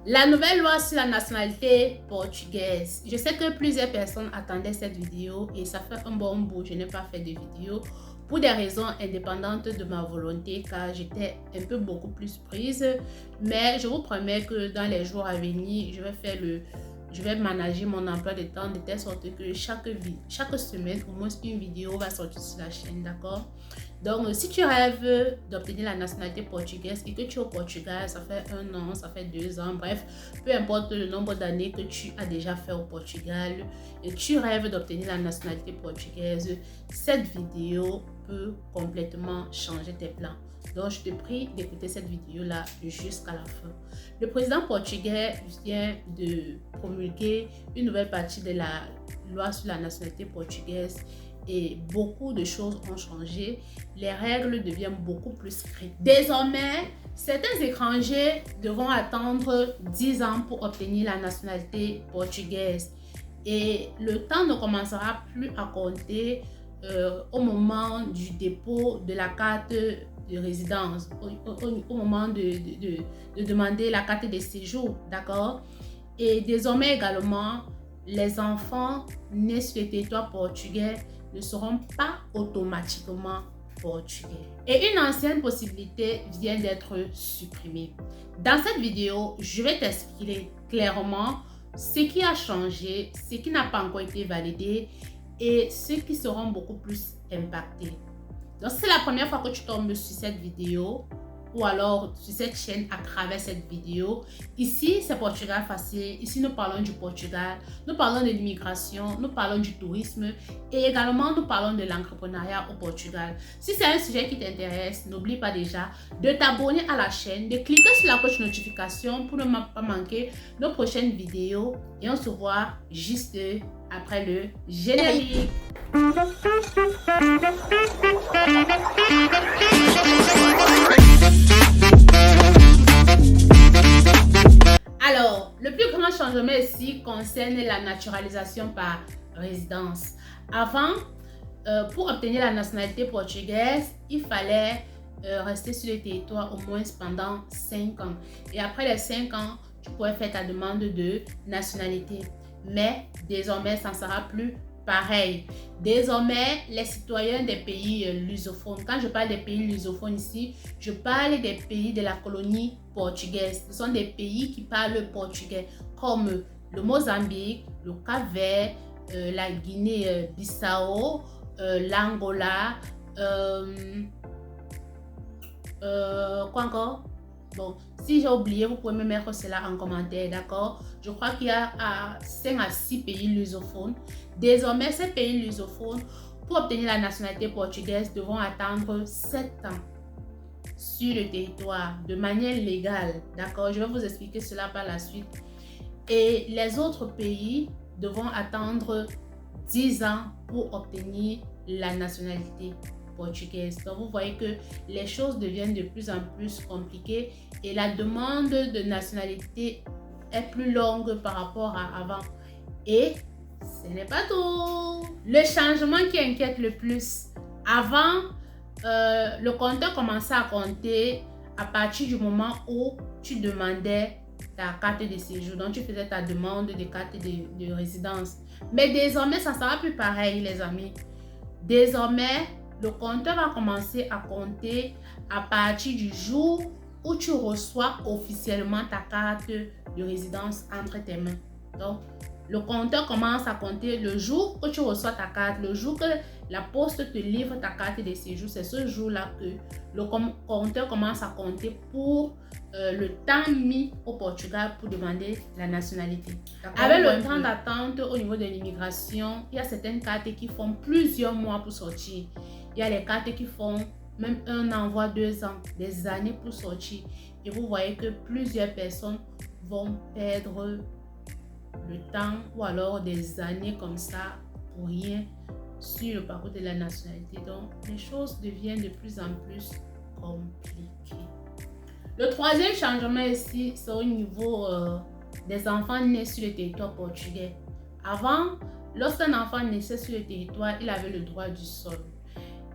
La nouvelle loi sur la nationalité portugaise. Je sais que plusieurs personnes attendaient cette vidéo et ça fait un bon bout, je n'ai pas fait de vidéo pour des raisons indépendantes de ma volonté car j'étais un peu beaucoup plus prise. Mais je vous promets que dans les jours à venir, je vais manager mon emploi de temps de telle sorte que chaque semaine, au moins une vidéo va sortir sur la chaîne, d'accord? Donc, si tu rêves d'obtenir la nationalité portugaise et que tu es au Portugal, ça fait 1 an, ça fait 2 ans, bref, peu importe le nombre d'années que tu as déjà fait au Portugal et tu rêves d'obtenir la nationalité portugaise, cette vidéo peut complètement changer tes plans. Donc, je te prie d'écouter cette vidéo-là jusqu'à la fin. Le président portugais vient de promulguer une nouvelle partie de la loi sur la nationalité portugaise et beaucoup de choses ont changé. Les règles deviennent beaucoup plus strictes. Désormais, certains étrangers devront attendre 10 ans pour obtenir la nationalité portugaise et le temps ne commencera plus à compter au moment du dépôt de la carte de résidence, au moment de demander la carte de séjour, d'accord? Et désormais également, les enfants nés sur le territoire portugais ne seront pas automatiquement portugais. Et une ancienne possibilité vient d'être supprimée. Dans cette vidéo, je vais t'expliquer clairement ce qui a changé, ce qui n'a pas encore été validé et ceux qui seront beaucoup plus impactés. Donc, si c'est la première fois que tu tombes sur cette vidéo ou alors sur cette chaîne à travers cette vidéo, ici c'est Portugal Facile. Ici nous parlons du Portugal, nous parlons de l'immigration, nous parlons du tourisme et également nous parlons de l'entrepreneuriat au Portugal. Si c'est un sujet qui t'intéresse, n'oublie pas déjà de t'abonner à la chaîne, de cliquer sur la cloche de notification pour ne pas manquer nos prochaines vidéos et on se voit juste après le générique. Alors, le plus grand changement ici concerne la naturalisation par résidence. Avant, pour obtenir la nationalité portugaise, il fallait rester sur le territoire au moins pendant 5 ans. Et après les 5 ans, tu pourrais faire ta demande de nationalité. Mais désormais, ça ne sera plus pareil. Désormais, les citoyens des pays lusophones, quand je parle des pays lusophones ici, je parle des pays de la colonie portugaise. Ce sont des pays qui parlent portugais, comme le Mozambique, le Cap-Vert, la Guinée-Bissau, l'Angola, quoi encore? Bon, si j'ai oublié, vous pouvez me mettre cela en commentaire, d'accord? Je crois qu'il y a 5 à 6 pays lusophones. Désormais, ces pays lusophones, pour obtenir la nationalité portugaise, devront attendre 7 ans sur le territoire de manière légale, d'accord? Je vais vous expliquer cela par la suite. Et les autres pays devront attendre 10 ans pour obtenir la nationalité portugaise. Donc vous voyez que les choses deviennent de plus en plus compliquées et la demande de nationalité est plus longue par rapport à avant. Et ce n'est pas tout. Le changement qui inquiète le plus. Avant, le compteur commençait à compter à partir du moment où tu demandais ta carte de séjour. Donc tu faisais ta demande de carte de résidence. Mais désormais, ça ne sera plus pareil, les amis. Désormais, le compteur va commencer à compter à partir du jour où tu reçois officiellement ta carte de résidence entre tes mains. Donc, le compteur commence à compter le jour où tu reçois ta carte, le jour que la poste te livre ta carte de séjour. C'est ce jour-là que le compteur commence à compter pour le temps mis au Portugal pour demander la nationalité. Avec le temps d'attente au niveau de l'immigration, il y a certaines cartes qui font plusieurs mois pour sortir. Il y a les cartes qui font même 1 an, voire 2 ans, des années pour sortir. Et vous voyez que plusieurs personnes vont perdre le temps ou alors des années comme ça pour rien sur le parcours de la nationalité. Donc, les choses deviennent de plus en plus compliquées. Le troisième changement ici, c'est au niveau des enfants nés sur le territoire portugais. Avant, lorsqu'un enfant naissait sur le territoire, il avait le droit du sol.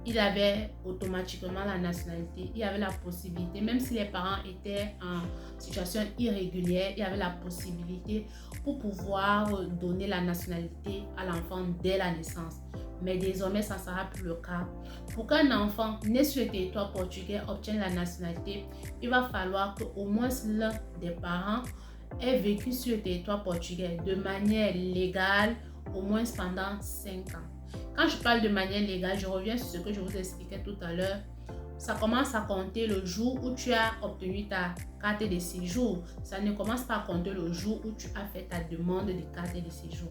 il avait automatiquement la nationalité. Il y avait la possibilité, même si les parents étaient en situation irrégulière, il y avait la possibilité pour pouvoir donner la nationalité à l'enfant dès la naissance. Mais désormais, ça ne sera plus le cas. Pour qu'un enfant né sur le territoire portugais obtienne la nationalité, il va falloir qu'au moins l'un des parents ait vécu sur le territoire portugais de manière légale au moins pendant 5 ans. Quand je parle de manière légale, je reviens sur ce que je vous expliquais tout à l'heure. Ça commence à compter le jour où tu as obtenu ta carte de séjour. Ça ne commence pas à compter le jour où tu as fait ta demande de carte de séjour.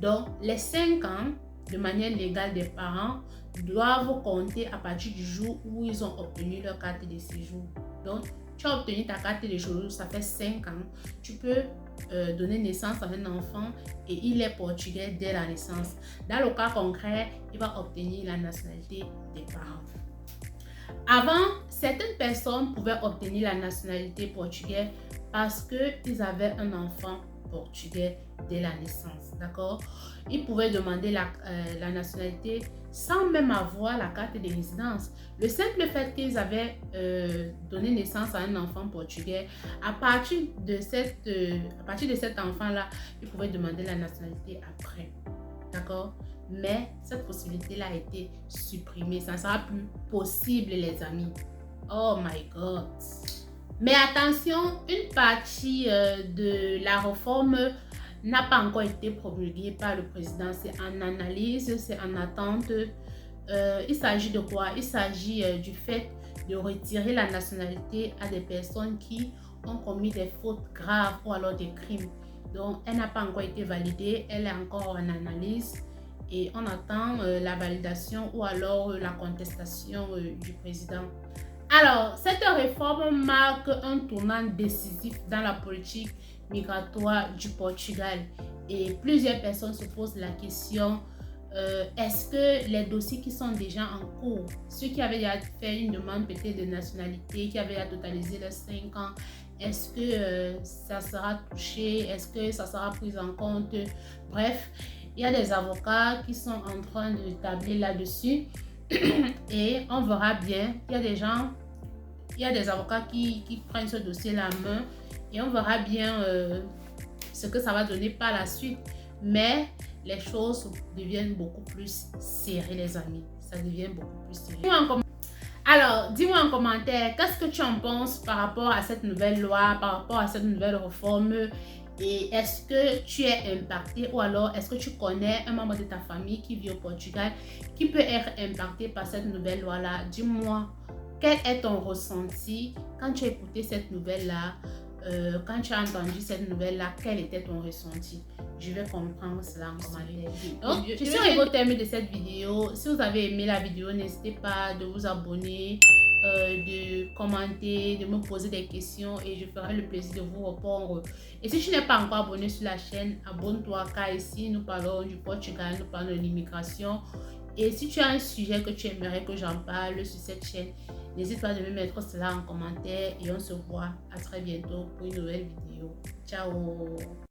Donc, les 5 ans de manière légale des parents doivent compter à partir du jour où ils ont obtenu leur carte de séjour. Donc, tu as obtenu ta carte de séjour, ça fait 5 ans. Tu peux donner naissance à un enfant et il est portugais dès la naissance. Dans le cas concret, il va obtenir la nationalité des parents. Avant, certaines personnes pouvaient obtenir la nationalité portugaise parce qu'ils avaient un enfant portugais dès la naissance, d'accord? Ils pouvaient demander la nationalité sans même avoir la carte de résidence. Le simple fait qu'ils avaient donné naissance à un enfant portugais, à partir de cet enfant-là, ils pouvaient demander la nationalité après, d'accord? Mais cette possibilité-là a été supprimée. Ça ne sera plus possible, les amis. Oh my God! Mais attention, une partie de la réforme n'a pas encore été promulguée par le président. C'est en analyse, c'est en attente. Il s'agit de quoi? Il s'agit du fait de retirer la nationalité à des personnes qui ont commis des fautes graves ou alors des crimes. Donc, elle n'a pas encore été validée. Elle est encore en analyse. Et on attend la validation ou alors la contestation du président. Alors, cette réforme marque un tournant décisif dans la politique migratoire du Portugal. Et plusieurs personnes se posent la question, est-ce que les dossiers qui sont déjà en cours, ceux qui avaient déjà fait une demande peut-être de nationalité, qui avaient déjà totalisé les 5 ans, est-ce que ça sera touché? Est-ce que ça sera pris en compte? Bref, il y a des avocats qui sont en train de tabler là-dessus et on verra bien. Il y a des avocats qui prennent ce dossier la main et on verra bien ce que ça va donner par la suite. Mais les choses deviennent beaucoup plus serrées, les amis. Ça devient beaucoup plus sérieux. Alors, dis-moi en commentaire, qu'est-ce que tu en penses par rapport à cette nouvelle loi, par rapport à cette nouvelle réforme? Et est-ce que tu es impacté ou alors est-ce que tu connais un membre de ta famille qui vit au Portugal qui peut être impacté par cette nouvelle loi-là? Dis-moi, quel est ton ressenti quand tu as écouté cette nouvelle-là? Quand tu as entendu cette nouvelle-là, quel était ton ressenti? Je vais comprendre cela en commentaire. Donc, je suis arrivée au terme de cette vidéo. Si vous avez aimé la vidéo, n'hésitez pas de vous abonner, de commenter, de me poser des questions et je ferai le plaisir de vous répondre. Et si tu n'es pas encore abonné sur la chaîne, abonne-toi car ici nous parlons du Portugal, nous parlons de l'immigration. Et si tu as un sujet que tu aimerais que j'en parle sur cette chaîne, n'hésite pas de me mettre cela en commentaire et on se voit à très bientôt pour une nouvelle vidéo. Ciao!